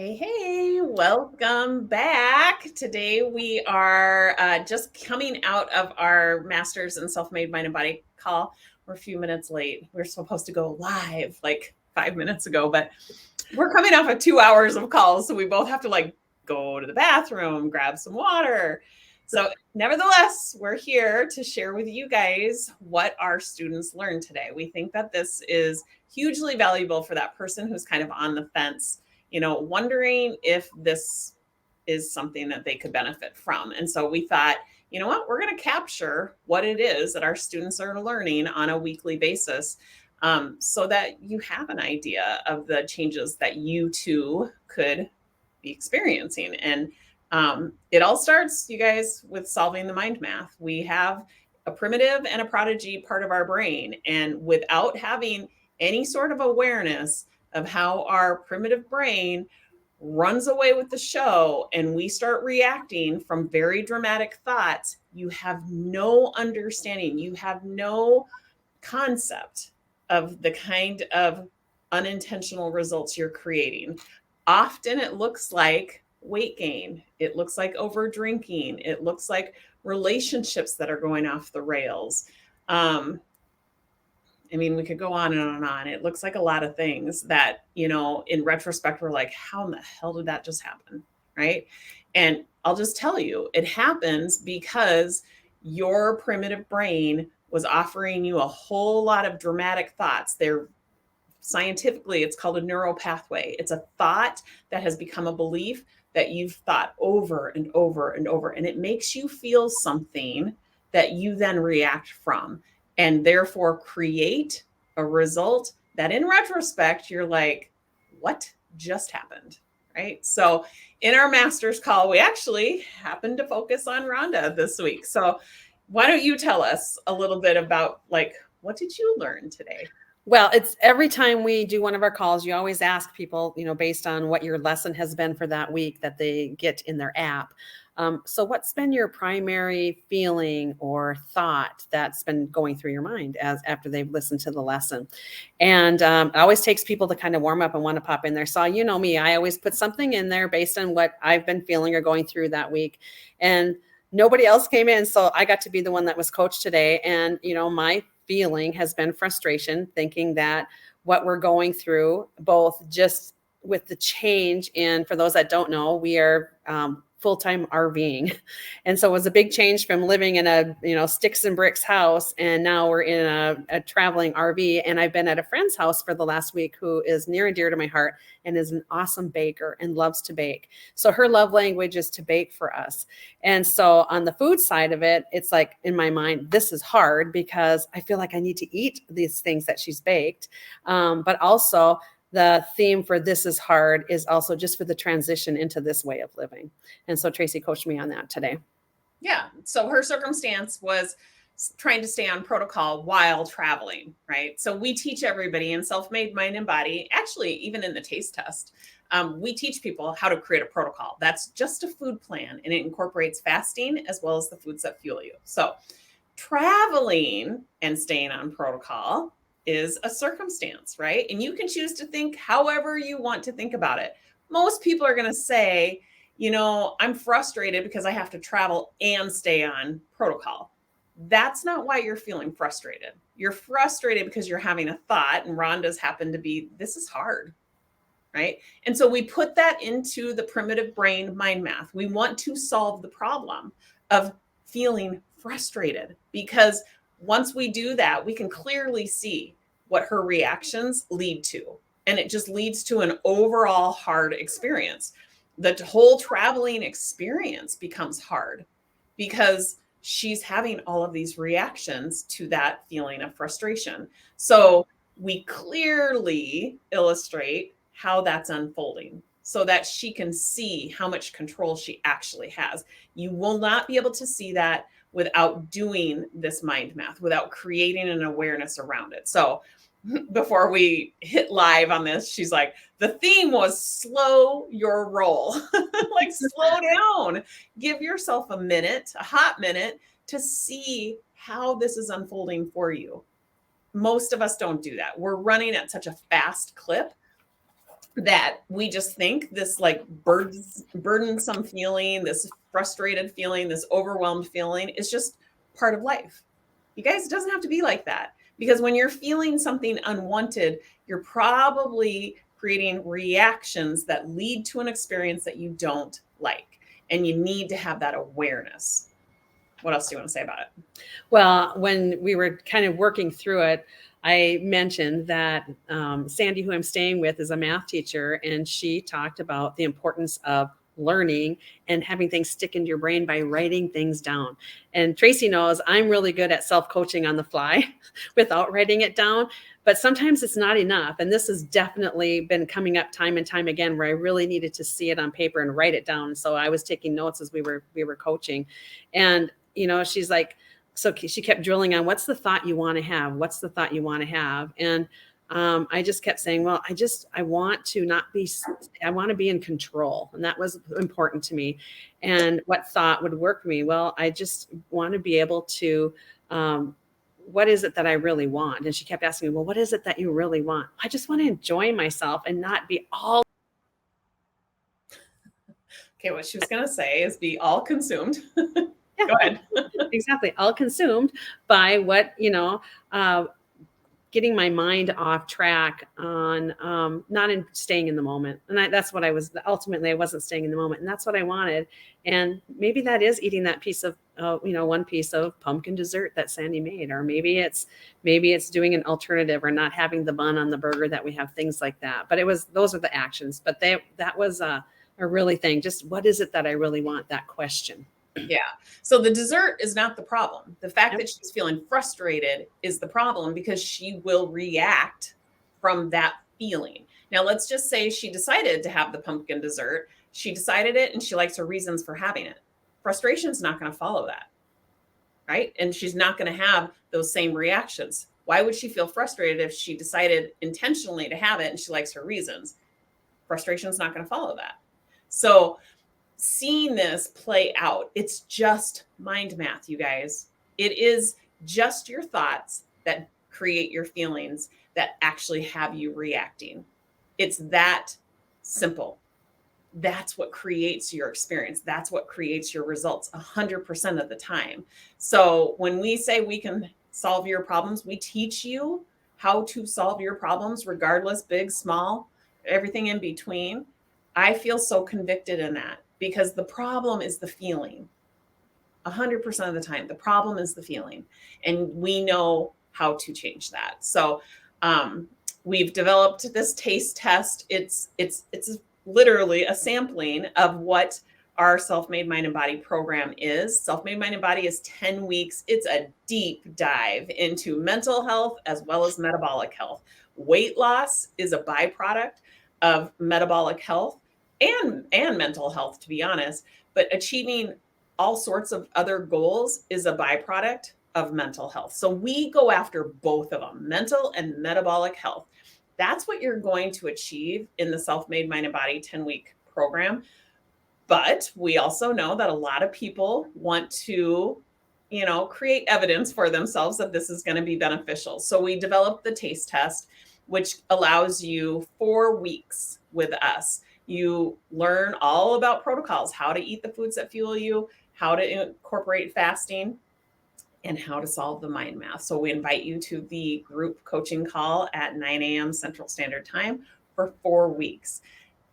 Hey, welcome back. Today we are just coming out of our Masters in Self-Made Mind and Body call. We're a few minutes late. We're supposed to go live like 5 minutes ago, but we're coming off of 2 hours of calls. So we both have to go to the bathroom, grab some water. So nevertheless, we're here to share with you guys what our students learned today. We think that this is hugely valuable for that person who's kind of on the fence, wondering if this is something that they could benefit from. And so we thought, you know what, we're going to capture what it is that our students are learning on a weekly basis, so that you have an idea of the changes that you too could be experiencing. And it all starts, you guys, with solving the mind math. We have a primitive and a prodigy part of our brain. And without having any sort of awareness of how our primitive brain runs away with the show and we start reacting from very dramatic thoughts, you have no understanding, you have no concept of the kind of unintentional results you're creating. Often it looks like weight gain, it looks like over drinking, it looks like relationships that are going off the rails. We could go on and on and on. It looks like a lot of things that, in retrospect, we're like, how in the hell did that just happen? Right. And I'll just tell you, it happens because your primitive brain was offering you a whole lot of dramatic thoughts. Scientifically, it's called a neural pathway. It's a thought that has become a belief that you've thought over and over and over, and it makes you feel something that you then react from, and therefore create a result that in retrospect, you're like, what just happened? Right? So in our master's call, we actually happened to focus on Rhonda this week. So why don't you tell us a little bit about what did you learn today? Well, it's every time we do one of our calls, you always ask people, based on what your lesson has been for that week that they get in their app. So what's been your primary feeling or thought that's been going through your mind as after they've listened to the lesson? And it always takes people to kind of warm up and want to pop in there. So you know me, I always put something in there based on what I've been feeling or going through that week. And nobody else came in, so I got to be the one that was coached today. And my feeling has been frustration, thinking that what we're going through, both just with the change, and for those that don't know, we are full-time RVing. And so it was a big change from living in a sticks and bricks house, and now we're in a traveling RV. And I've been at a friend's house for the last week who is near and dear to my heart and is an awesome baker and loves to bake. So her love language is to bake for us. And so on the food side of it, it's like in my mind, this is hard because I feel like I need to eat these things that she's baked. But also the theme for this is hard is also just for the transition into this way of living. And so Tracy coached me on that today. Yeah. So her circumstance was trying to stay on protocol while traveling, right? So we teach everybody in Self-Made Mind and Body, actually, even in the taste test, we teach people how to create a protocol. That's just a food plan, and it incorporates fasting as well as the foods that fuel you. So traveling and staying on protocol is a circumstance, right? And you can choose to think however you want to think about it. Most people are going to say, I'm frustrated because I have to travel and stay on protocol. That's not why you're feeling frustrated. You're frustrated because you're having a thought, and Rhonda's happened to be, this is hard, right? And so we put that into the primitive brain mind math. We want to solve the problem of feeling frustrated, because once we do that, we can clearly see what her reactions lead to. And it just leads to an overall hard experience. The whole traveling experience becomes hard because she's having all of these reactions to that feeling of frustration. So we clearly illustrate how that's unfolding so that she can see how much control she actually has. You will not be able to see that without doing this mind math, without creating an awareness around it. So before we hit live on this, she's like, the theme was slow your roll. Like, slow down. Give yourself a hot minute to see how this is unfolding for you. Most of us don't do that. We're running at such a fast clip that we just think this like burdensome feeling, this frustrated feeling, this overwhelmed feeling is just part of life. You guys, it doesn't have to be like that, because when you're feeling something unwanted, you're probably creating reactions that lead to an experience that you don't like. And you need to have that awareness. What else do you want to say about it? Well, when we were kind of working through it, I mentioned that Sandy, who I'm staying with, is a math teacher, and she talked about the importance of learning and having things stick into your brain by writing things down. And Tracy knows I'm really good at self-coaching on the fly without writing it down, but sometimes it's not enough. And this has definitely been coming up time and time again, where I really needed to see it on paper and write it down. So I was taking notes as we were coaching. And she's like, so she kept drilling on, what's the thought you want to have? What's the thought you want to have? And I just kept saying, well, I want to be in control. And that was important to me. And what thought would work for me? Well, I just want to be able to, what is it that I really want? And she kept asking me, well, what is it that you really want? I just want to enjoy myself and not be all. Okay, what she was going to say is be all consumed. Yeah, go ahead. Exactly. All consumed by what, getting my mind off track on not staying in the moment. And that's what ultimately I wasn't staying in the moment. And that's what I wanted. And maybe that is eating that piece of, one piece of pumpkin dessert that Sandy made, or maybe it's doing an alternative, or not having the bun on the burger that we have, things like that. But those are the actions. But that was a really thing. Just what is it that I really want? That question. Yeah. So the dessert is not the problem. The fact that she's feeling frustrated is the problem, because she will react from that feeling. Now, let's just say she decided to have the pumpkin dessert. She decided it and she likes her reasons for having it. Frustration is not going to follow that. Right. And she's not going to have those same reactions. Why would she feel frustrated if she decided intentionally to have it and she likes her reasons? Frustration is not going to follow that. So seeing this play out, it's just mind math, you guys. It is just your thoughts that create your feelings that actually have you reacting. It's that simple. That's what creates your experience. That's what creates your results 100% of the time. So when we say we can solve your problems, we teach you how to solve your problems, regardless, big, small, everything in between. I feel so convicted in that, because the problem is the feeling. 100% of the time, the problem is the feeling. And we know how to change that. So we've developed this taste test. It's literally a sampling of what our Self-Made Mind and Body program is. Self-Made Mind and Body is 10 weeks. It's a deep dive into mental health as well as metabolic health. Weight loss is a byproduct of metabolic health and mental health, to be honest. But achieving all sorts of other goals is a byproduct of mental health. So we go after both of them, mental and metabolic health. That's what you're going to achieve in the Self-Made Mind and Body 10-week program. But we also know that a lot of people want to, create evidence for themselves that this is going to be beneficial. So we developed the taste test, which allows you 4 weeks with us. You learn all about protocols, how to eat the foods that fuel you, how to incorporate fasting, and how to solve the mind math. So we invite you to the group coaching call at 9 a.m. Central Standard Time for 4 weeks.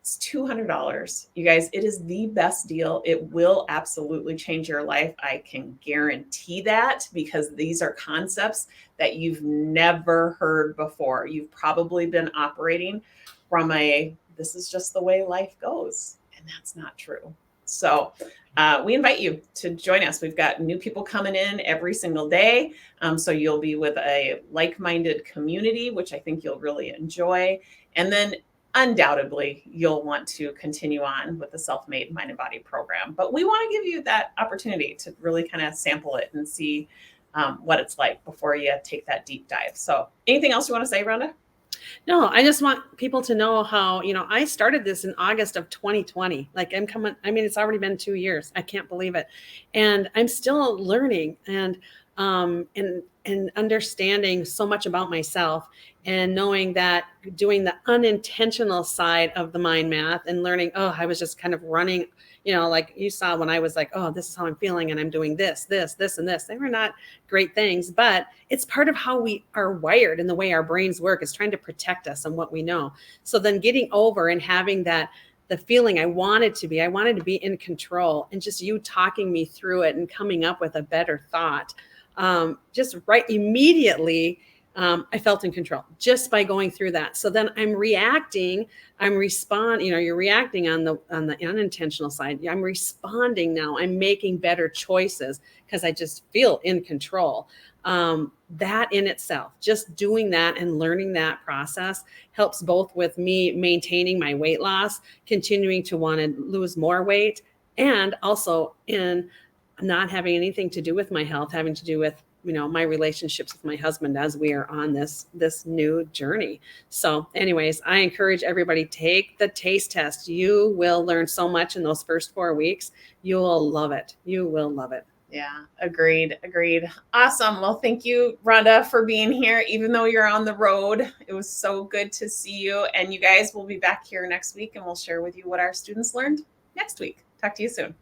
It's $200. You guys, it is the best deal. It will absolutely change your life. I can guarantee that, because these are concepts that you've never heard before. You've probably been operating from this is just the way life goes. And that's not true. So we invite you to join us. We've got new people coming in every single day. So you'll be with a like-minded community, which I think you'll really enjoy. And then undoubtedly, you'll want to continue on with the Self-Made Mind and Body program. But we want to give you that opportunity to really kind of sample it and see what it's like before you take that deep dive. So anything else you want to say, Rhonda? No, I just want people to know how, I started this in August of 2020. It's already been 2 years. I can't believe it. And I'm still learning. And and understanding so much about myself, and knowing that doing the unintentional side of the mind math and learning, oh, I was just kind of running, like you saw when I was like, oh, this is how I'm feeling, and I'm doing this, and this. They were not great things, but it's part of how we are wired and the way our brains work is trying to protect us and what we know. So then getting over and having the feeling I wanted to be in control, and just you talking me through it and coming up with a better thought. Just right immediately, I felt in control just by going through that. So then I'm responding. You're reacting on the unintentional side. I'm responding now. I'm making better choices because I just feel in control. That in itself, just doing that and learning that process helps both with me maintaining my weight loss, continuing to want to lose more weight, and also in not having anything to do with my health, having to do with my relationships with my husband as we are on this new journey. So anyways, I encourage everybody, take the taste test. You will learn so much in those first 4 weeks. You'll love it. You will love it. Yeah, agreed. Awesome. Well, thank you, Rhonda, for being here. Even though you're on the road, it was so good to see you. And you guys will be back here next week, and we'll share with you what our students learned next week. Talk to you soon.